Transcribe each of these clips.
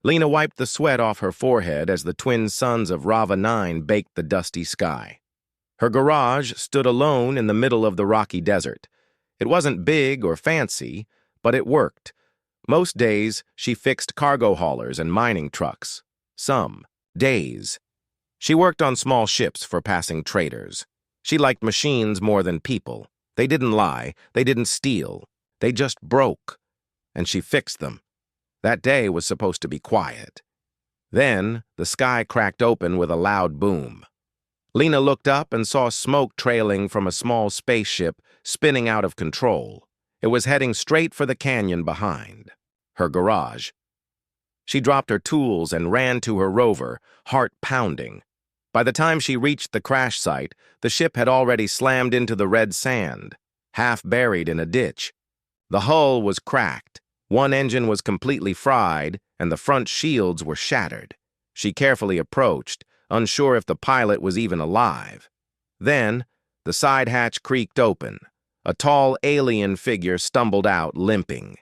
Lena wiped the sweat off her forehead as the twin suns of Rava 9 baked the dusty sky. Her garage stood alone in the middle of the rocky desert. It wasn't big or fancy, but it worked. Most days, she fixed cargo haulers and mining trucks. Some days. She worked on small ships for passing traders. She liked machines more than people. They didn't lie. They didn't steal. They just broke. And she fixed them. That day was supposed to be quiet. Then, the sky cracked open with a loud boom. Lena looked up and saw smoke trailing from a small spaceship spinning out of control. It was heading straight for the canyon behind, her garage. She dropped her tools and ran to her rover, heart pounding. By the time she reached the crash site, the ship had already slammed into the red sand, half buried in a ditch. The hull was cracked. One engine was completely fried, and the front shields were shattered. She carefully approached, unsure if the pilot was even alive. Then, the side hatch creaked open. A tall alien figure stumbled out, limping.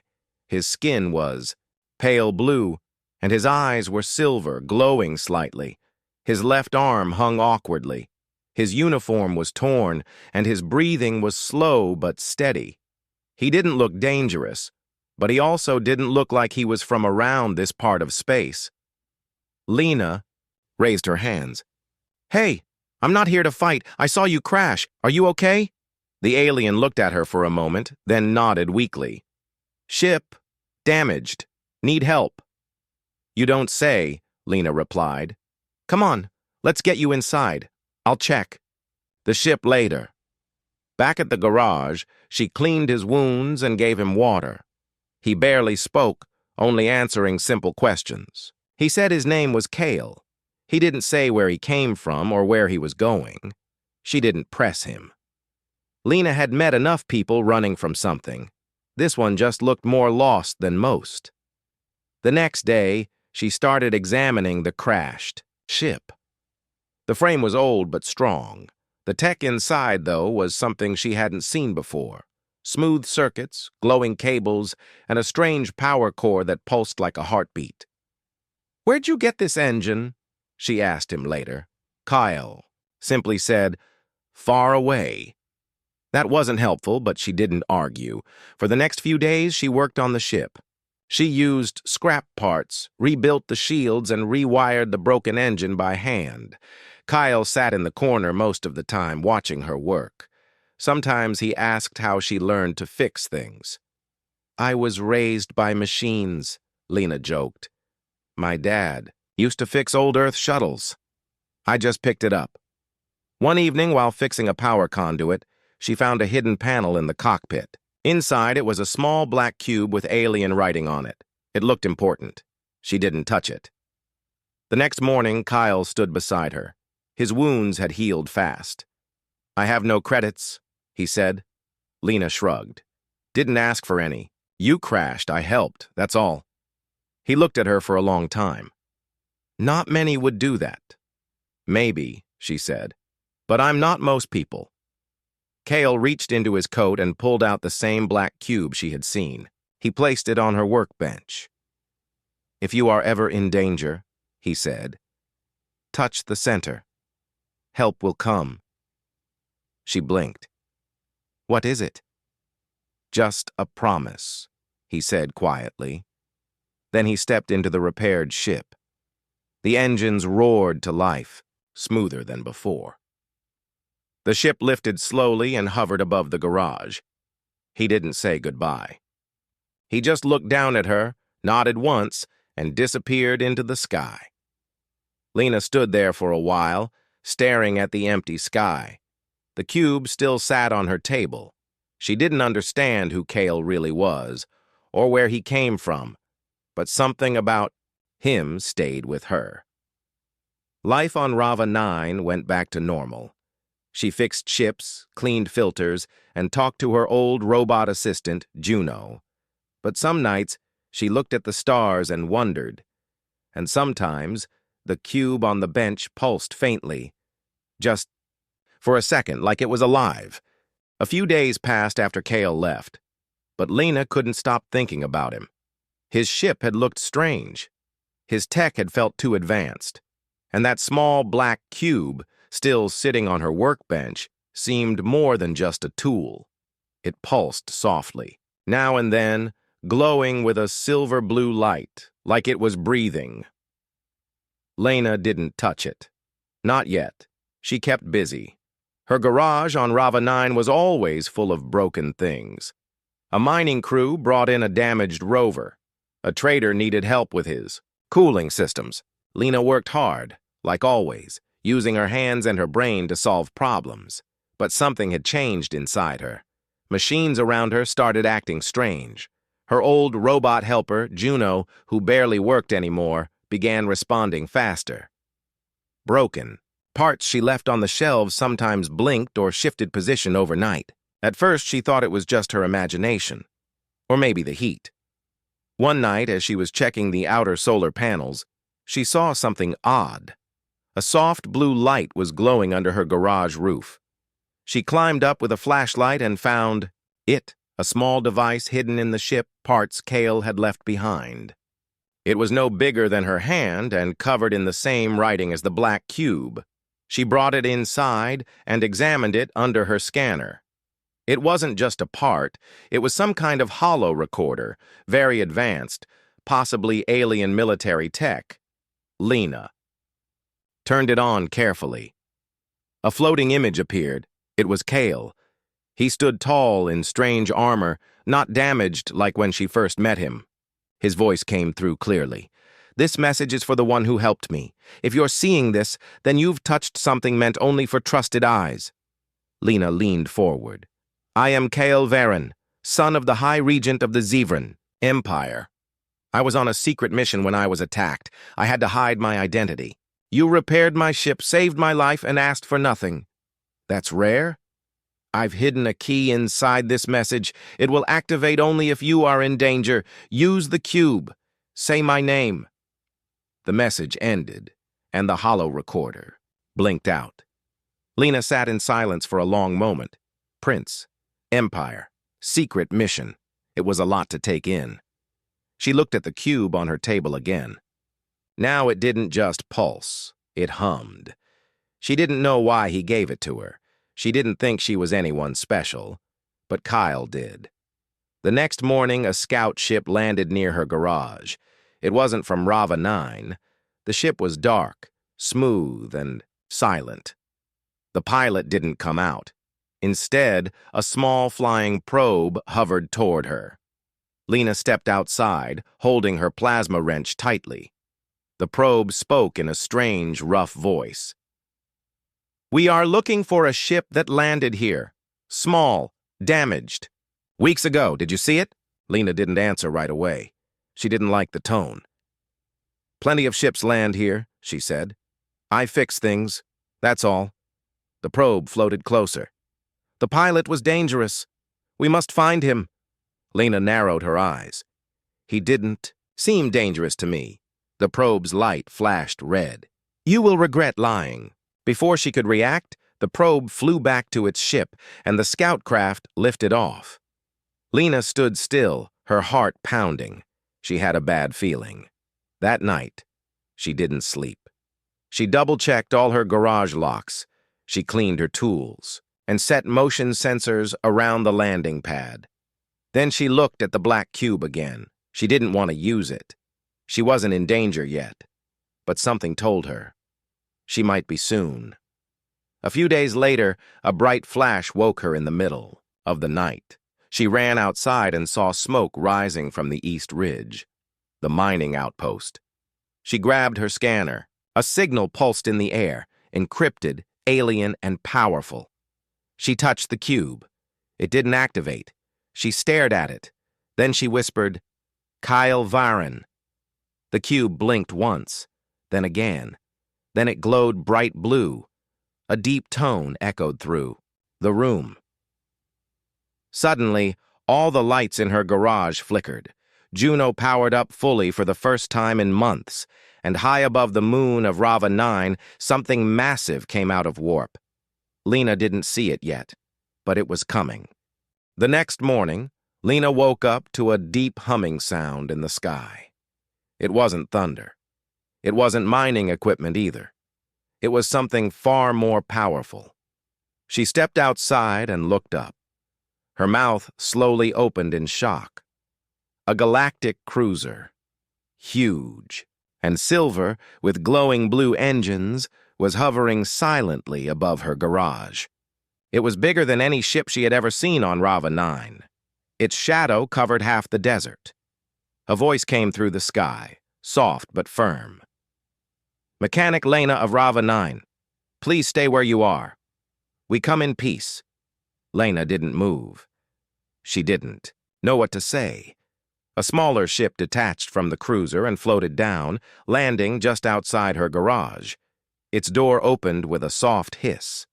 His skin was pale blue, and his eyes were silver, glowing slightly. His left arm hung awkwardly. His uniform was torn, and his breathing was slow but steady. He didn't look dangerous, but he also didn't look like he was from around this part of space. Lena raised her hands. "Hey, I'm not here to fight. I saw you crash. Are you okay?" The alien looked at her for a moment, then nodded weakly. "Ship, damaged. Need help." "You don't say," Lena replied. "Come on, let's get you inside. I'll check." The ship later. Back at the garage, she cleaned his wounds and gave him water. He barely spoke, only answering simple questions. He said his name was Kale. He didn't say where he came from or where he was going. She didn't press him. Lena had met enough people running from something. This one just looked more lost than most. The next day, she started examining the crashed ship. The frame was old but strong. The tech inside, though, was something she hadn't seen before. Smooth circuits, glowing cables, and a strange power core that pulsed like a heartbeat. "Where'd you get this engine?" she asked him later. Kyle simply said, "Far away." That wasn't helpful, but she didn't argue. For the next few days, she worked on the ship. She used scrap parts, rebuilt the shields, and rewired the broken engine by hand. Kyle sat in the corner most of the time, watching her work. Sometimes he asked how she learned to fix things. "I was raised by machines," Lena joked. "My dad used to fix old Earth shuttles. I just picked it up." One evening, while fixing a power conduit, she found a hidden panel in the cockpit. Inside, it was a small black cube with alien writing on it. It looked important. She didn't touch it. The next morning, Kyle stood beside her. His wounds had healed fast. "I have no credits," he said. Lena shrugged. "Didn't ask for any. You crashed, I helped, that's all." He looked at her for a long time. "Not many would do that." "Maybe," she said, "but I'm not most people." Kale reached into his coat and pulled out the same black cube she had seen. He placed it on her workbench. "If you are ever in danger," he said, "touch the center. Help will come." She blinked. "What is it?" "Just a promise," he said quietly. Then he stepped into the repaired ship. The engines roared to life, smoother than before. The ship lifted slowly and hovered above the garage. He didn't say goodbye. He just looked down at her, nodded once, and disappeared into the sky. Lena stood there for a while, staring at the empty sky. The cube still sat on her table. She didn't understand who Kale really was, or where he came from, but something about him stayed with her. Life on Rava 9 went back to normal. She fixed ships, cleaned filters, and talked to her old robot assistant, Juno. But some nights, she looked at the stars and wondered. And sometimes, the cube on the bench pulsed faintly. Just for a second, like it was alive. A few days passed after Kale left, but Lena couldn't stop thinking about him. His ship had looked strange. His tech had felt too advanced, and that small black cube, still sitting on her workbench, seemed more than just a tool. It pulsed softly, now and then, glowing with a silver-blue light, like it was breathing. Lena didn't touch it. Not yet. She kept busy. Her garage on Rava 9 was always full of broken things. A mining crew brought in a damaged rover. A trader needed help with his cooling systems. Lena worked hard, like always, using her hands and her brain to solve problems. But something had changed inside her. Machines around her started acting strange. Her old robot helper, Juno, who barely worked anymore, began responding faster. Broken. Parts she left on the shelves sometimes blinked or shifted position overnight. At first, she thought it was just her imagination. Or maybe the heat. One night, as she was checking the outer solar panels, she saw something odd. A soft blue light was glowing under her garage roof. She climbed up with a flashlight and found it, a small device hidden in the ship parts Kale had left behind. It was no bigger than her hand and covered in the same writing as the black cube. She brought it inside and examined it under her scanner. It wasn't just a part, it was some kind of holo recorder, very advanced, possibly alien military tech. Lena turned it on carefully. A floating image appeared. It was Kale. He stood tall in strange armor, not damaged like when she first met him. His voice came through clearly. "This message is for the one who helped me. If you're seeing this, then you've touched something meant only for trusted eyes." Lena leaned forward. "I am Kale Varen, son of the High Regent of the Zevran Empire. I was on a secret mission when I was attacked. I had to hide my identity. You repaired my ship, saved my life, and asked for nothing. That's rare? I've hidden a key inside this message. It will activate only if you are in danger. Use the cube. Say my name." The message ended, and the holo recorder blinked out. Lena sat in silence for a long moment. Prince, Empire, secret mission. It was a lot to take in. She looked at the cube on her table again. Now it didn't just pulse, it hummed. She didn't know why he gave it to her. She didn't think she was anyone special, but Kyle did. The next morning, a scout ship landed near her garage. It wasn't from Rava 9. The ship was dark, smooth, and silent. The pilot didn't come out. Instead, a small flying probe hovered toward her. Lena stepped outside, holding her plasma wrench tightly. The probe spoke in a strange, rough voice. "We are looking for a ship that landed here. Small, damaged. Weeks ago, did you see it?" Lena didn't answer right away. She didn't like the tone. "Plenty of ships land here," she said. "I fix things, that's all." The probe floated closer. "The pilot was dangerous. We must find him." Lena narrowed her eyes. "He didn't seem dangerous to me." The probe's light flashed red. "You will regret lying." Before she could react, the probe flew back to its ship, and the scout craft lifted off. Lena stood still, her heart pounding. She had a bad feeling. That night, she didn't sleep. She double-checked all her garage locks. She cleaned her tools and set motion sensors around the landing pad. Then she looked at the black cube again. She didn't want to use it. She wasn't in danger yet, but something told her she might be soon. A few days later, a bright flash woke her in the middle of the night. She ran outside and saw smoke rising from the east ridge, the mining outpost. She grabbed her scanner. A signal pulsed in the air, encrypted, alien, and powerful. She touched the cube. It didn't activate. She stared at it. Then she whispered, "Kyle Varen." The cube blinked once, then again. Then it glowed bright blue. A deep tone echoed through the room. Suddenly, all the lights in her garage flickered. Juno powered up fully for the first time in months, and high above the moon of Rava 9, something massive came out of warp. Lena didn't see it yet, but it was coming. The next morning, Lena woke up to a deep humming sound in the sky. It wasn't thunder. It wasn't mining equipment either. It was something far more powerful. She stepped outside and looked up. Her mouth slowly opened in shock. A galactic cruiser, huge and silver with glowing blue engines, was hovering silently above her garage. It was bigger than any ship she had ever seen on Rava 9. Its shadow covered half the desert. A voice came through the sky, soft but firm. "Mechanic Lena of Rava 9, please stay where you are. We come in peace." Lena didn't move. She didn't know what to say. A smaller ship detached from the cruiser and floated down, landing just outside her garage. Its door opened with a soft hiss.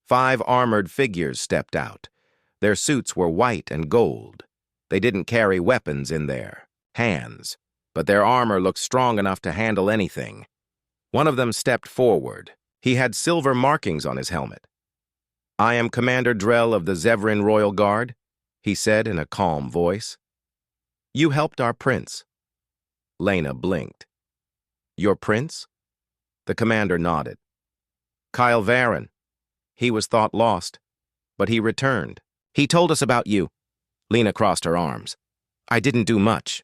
5 armored figures stepped out. Their suits were white and gold. They didn't carry weapons in their hands, but their armor looked strong enough to handle anything. One of them stepped forward. He had silver markings on his helmet. "I am Commander Drell of the Zevran Royal Guard," he said in a calm voice. "You helped our prince." Lena blinked. "Your prince?" The commander nodded. "Kyle Varen. He was thought lost, but he returned. He told us about you." Lena crossed her arms. "I didn't do much.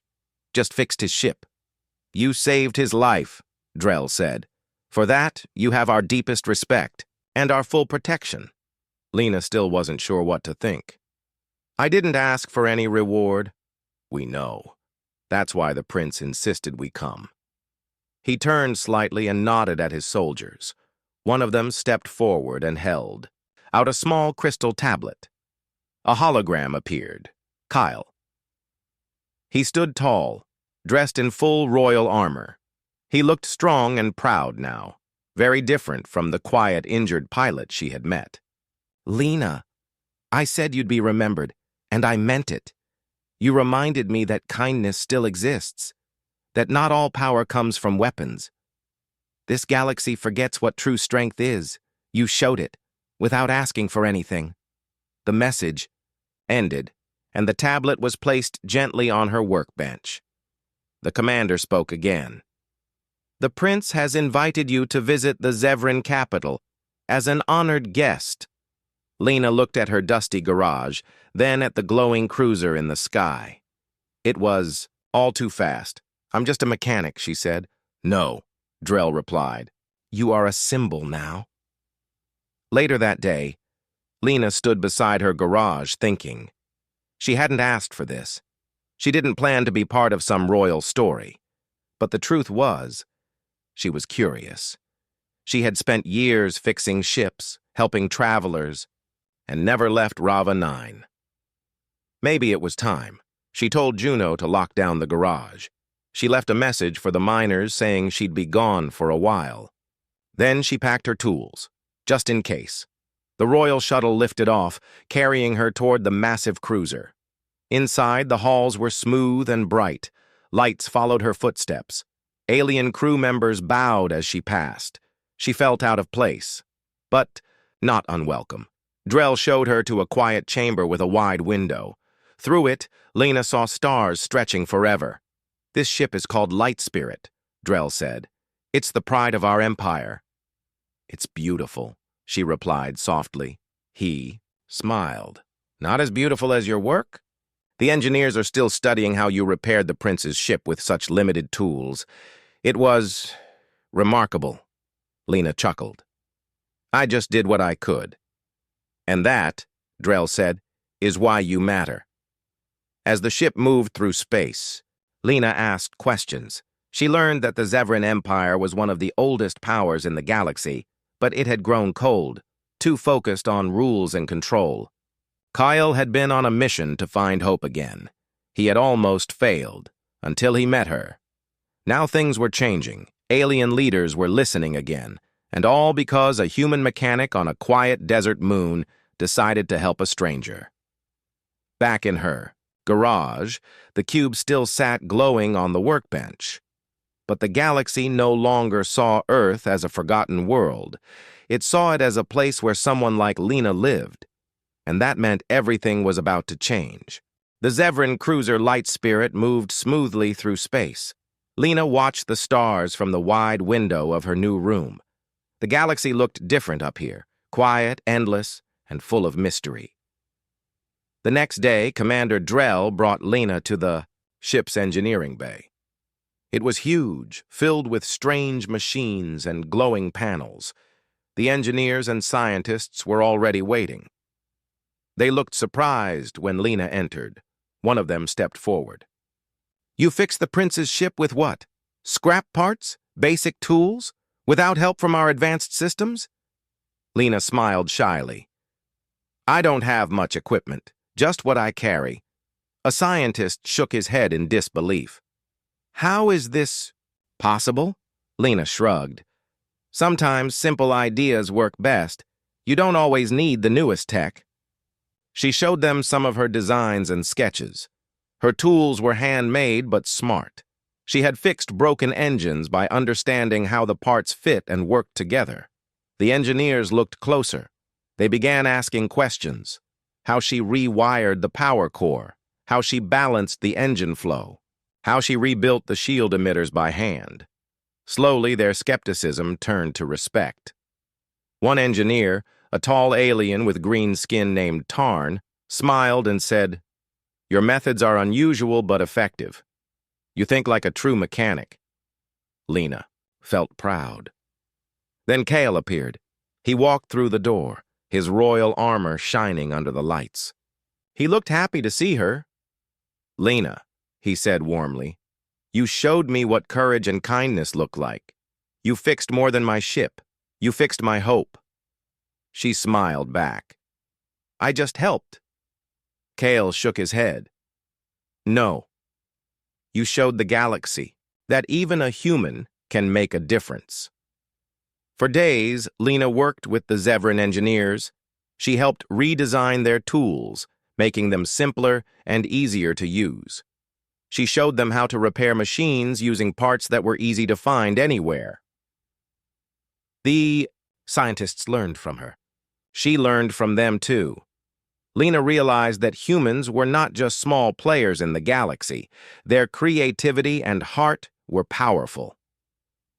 Just fixed his ship." "You saved his life," Drell said. "For that, you have our deepest respect and our full protection." Lena still wasn't sure what to think. "I didn't ask for any reward." "We know. That's why the prince insisted we come." He turned slightly and nodded at his soldiers. One of them stepped forward and held out a small crystal tablet. A hologram appeared. Kyle. He stood tall, dressed in full royal armor. He looked strong and proud now, very different from the quiet, injured pilot she had met. "Lena, I said you'd be remembered, and I meant it. You reminded me that kindness still exists, that not all power comes from weapons. This galaxy forgets what true strength is. You showed it, without asking for anything." The message ended, and the tablet was placed gently on her workbench. The commander spoke again. "The prince has invited you to visit the Zevran capital as an honored guest." Lena looked at her dusty garage, then at the glowing cruiser in the sky. It was all too fast. "I'm just a mechanic," she said. "No," Drell replied. "You are a symbol now." Later that day, Lena stood beside her garage thinking. She hadn't asked for this. She didn't plan to be part of some royal story. But the truth was, she was curious. She had spent years fixing ships, helping travelers, and never left Rava 9. Maybe it was time. She told Juno to lock down the garage. She left a message for the miners saying she'd be gone for a while. Then she packed her tools, just in case. The royal shuttle lifted off, carrying her toward the massive cruiser. Inside, the halls were smooth and bright. Lights followed her footsteps. Alien crew members bowed as she passed. She felt out of place, but not unwelcome. Drell showed her to a quiet chamber with a wide window. Through it, Lena saw stars stretching forever. "This ship is called Light Spirit," Drell said. "It's the pride of our empire." "It's beautiful," she replied softly. He smiled. "Not as beautiful as your work? The engineers are still studying how you repaired the prince's ship with such limited tools. It was remarkable." Lena chuckled. "I just did what I could." "And that," Drell said, "is why you matter." As the ship moved through space, Lena asked questions. She learned that the Zevran Empire was one of the oldest powers in the galaxy, but it had grown cold, too focused on rules and control. Kyle had been on a mission to find hope again. He had almost failed, until he met her. Now things were changing. Alien leaders were listening again, and all because a human mechanic on a quiet desert moon decided to help a stranger. Back in her garage, the cube still sat glowing on the workbench. But the galaxy no longer saw Earth as a forgotten world. It saw it as a place where someone like Lena lived. And that meant everything was about to change. The Zevran cruiser Light Spirit moved smoothly through space. Lena watched the stars from the wide window of her new room. The galaxy looked different up here, quiet, endless, and full of mystery. The next day, Commander Drell brought Lena to the ship's engineering bay. It was huge, filled with strange machines and glowing panels. The engineers and scientists were already waiting. They looked surprised when Lena entered. One of them stepped forward. "You fixed the prince's ship with what? Scrap parts? Basic tools? Without help from our advanced systems?" Lena smiled shyly. "I don't have much equipment, just what I carry." A scientist shook his head in disbelief. "How is this possible?" Lena shrugged. "Sometimes simple ideas work best. You don't always need the newest tech." She showed them some of her designs and sketches. Her tools were handmade but smart. She had fixed broken engines by understanding how the parts fit and worked together. The engineers looked closer. They began asking questions. How she rewired the power core, how she balanced the engine flow, how she rebuilt the shield emitters by hand. Slowly, their skepticism turned to respect. One engineer, a tall alien with green skin named Tarn, smiled and said, "Your methods are unusual but effective. You think like a true mechanic." Lena felt proud. Then Kale appeared. He walked through the door, his royal armor shining under the lights. He looked happy to see her. "Lena," he said warmly, "you showed me what courage and kindness look like. You fixed more than my ship. You fixed my hope." She smiled back. "I just helped." Kale shook his head. "No. You showed the galaxy that even a human can make a difference." For days, Lena worked with the Zevran engineers. She helped redesign their tools, making them simpler and easier to use. She showed them how to repair machines using parts that were easy to find anywhere. The scientists learned from her. She learned from them too. Lena realized that humans were not just small players in the galaxy. Their creativity and heart were powerful.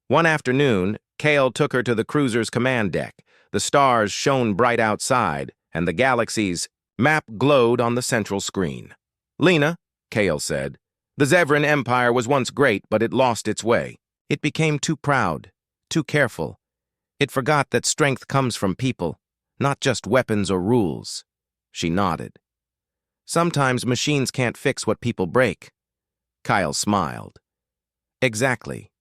One afternoon, Kale took her to the cruiser's command deck. The stars shone bright outside, and the galaxy's map glowed on the central screen. "Lena," Kale said, "the Zevran Empire was once great, but it lost its way. It became too proud, too careful. It forgot that strength comes from people, not just weapons or rules." She nodded. "Sometimes machines can't fix what people break." Kyle smiled. "Exactly.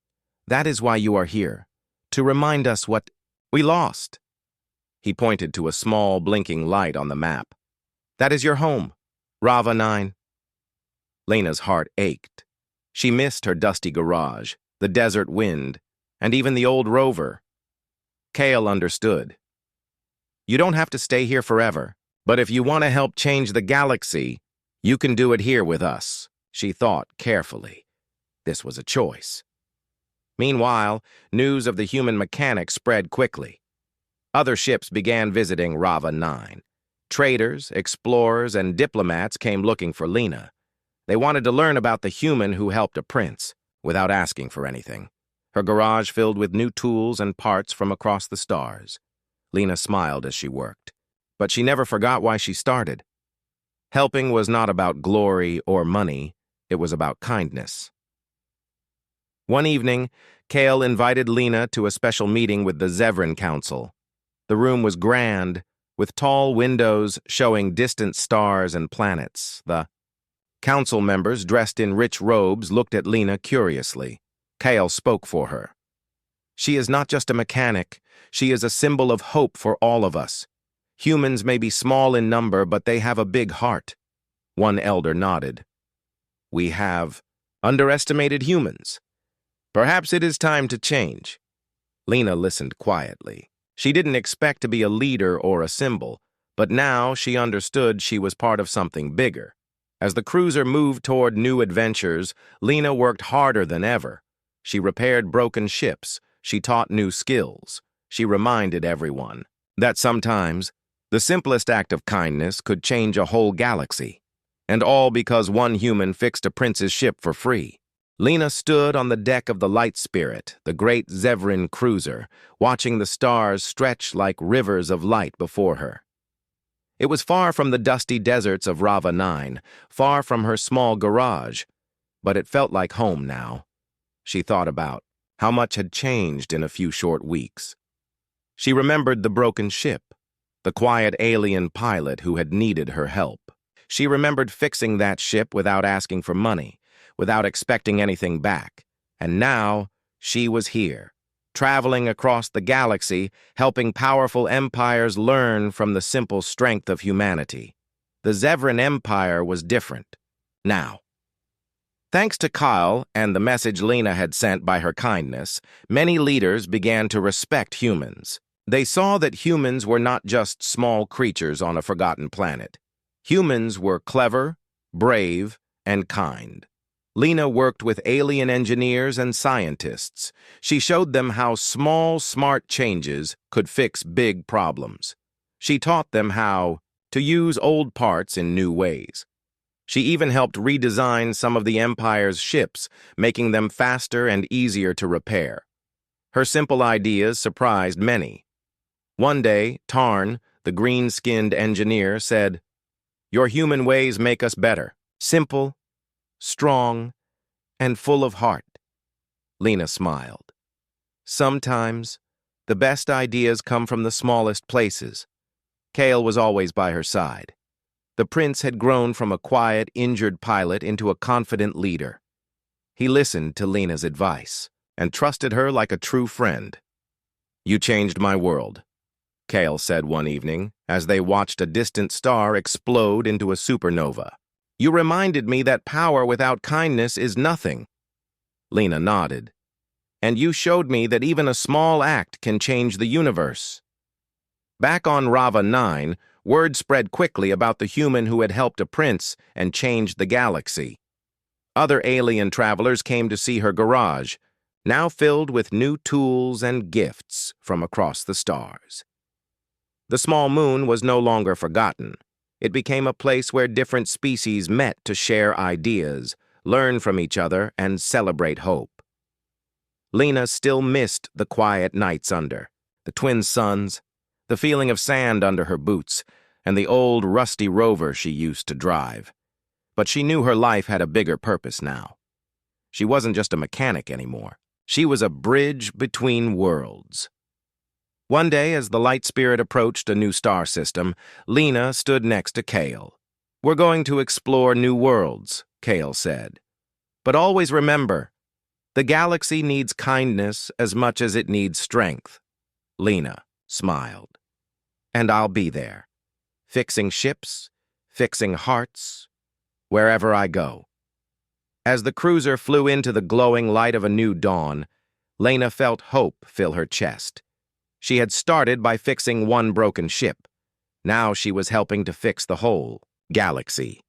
That is why you are here, to remind us what we lost." He pointed to a small, blinking light on the map. "That is your home, Rava 9. Lena's heart ached. She missed her dusty garage, the desert wind, and even the old rover. Kale understood. "You don't have to stay here forever, but if you want to help change the galaxy, you can do it here with us," she thought carefully. This was a choice. Meanwhile, news of the human mechanic spread quickly. Other ships began visiting Rava 9. Traders, explorers, and diplomats came looking for Lena. They wanted to learn about the human who helped a prince, without asking for anything. Her garage filled with new tools and parts from across the stars. Lena smiled as she worked, but she never forgot why she started. Helping was not about glory or money, it was about kindness. One evening, Kale invited Lena to a special meeting with the Zevran Council. The room was grand, with tall windows showing distant stars and planets. The council members, dressed in rich robes, looked at Lena curiously. Kale spoke for her. "She is not just a mechanic. She is a symbol of hope for all of us. Humans may be small in number, but they have a big heart." One elder nodded. "We have underestimated humans. Perhaps it is time to change." Lena listened quietly. She didn't expect to be a leader or a symbol, but now she understood she was part of something bigger. As the cruiser moved toward new adventures, Lena worked harder than ever. She repaired broken ships. She taught new skills. She reminded everyone that sometimes the simplest act of kindness could change a whole galaxy. And all because one human fixed a prince's ship for free. Lena stood on the deck of the Light Spirit, the great Zevran cruiser, watching the stars stretch like rivers of light before her. It was far from the dusty deserts of Rava 9, far from her small garage, but it felt like home now. She thought about how much had changed in a few short weeks. She remembered the broken ship, the quiet alien pilot who had needed her help. She remembered fixing that ship without asking for money, without expecting anything back. And now she was here, traveling across the galaxy, helping powerful empires learn from the simple strength of humanity. The Zevran Empire was different. Now, thanks to Kyle and the message Lena had sent by her kindness, many leaders began to respect humans. They saw that humans were not just small creatures on a forgotten planet. Humans were clever, brave, and kind. Lena worked with alien engineers and scientists. She showed them how small, smart changes could fix big problems. She taught them how to use old parts in new ways. She even helped redesign some of the Empire's ships, making them faster and easier to repair. Her simple ideas surprised many. One day, Tarn, the green-skinned engineer, said, "Your human ways make us better, simple, strong, and full of heart." Lena smiled. Sometimes, the best ideas come from the smallest places. Kale was always by her side. The prince had grown from a quiet, injured pilot into a confident leader. He listened to Lena's advice and trusted her like a true friend. "You changed my world," Kale said one evening as they watched a distant star explode into a supernova. "You reminded me that power without kindness is nothing." Lena nodded. "And you showed me that even a small act can change the universe." Back on Rava 9, word spread quickly about the human who had helped a prince and changed the galaxy. Other alien travelers came to see her garage, now filled with new tools and gifts from across the stars. The small moon was no longer forgotten. It became a place where different species met to share ideas, learn from each other, and celebrate hope. Lena still missed the quiet nights under, the twin suns, the feeling of sand under her boots, and the old rusty rover she used to drive. But she knew her life had a bigger purpose now. She wasn't just a mechanic anymore. She was a bridge between worlds. One day, as the Light Spirit approached a new star system, Lena stood next to Kale. "We're going to explore new worlds," Kale said. "But always remember, the galaxy needs kindness as much as it needs strength." Lena smiled. "And I'll be there, fixing ships, fixing hearts, wherever I go." As the cruiser flew into the glowing light of a new dawn, Lena felt hope fill her chest. She had started by fixing one broken ship. Now she was helping to fix the whole galaxy.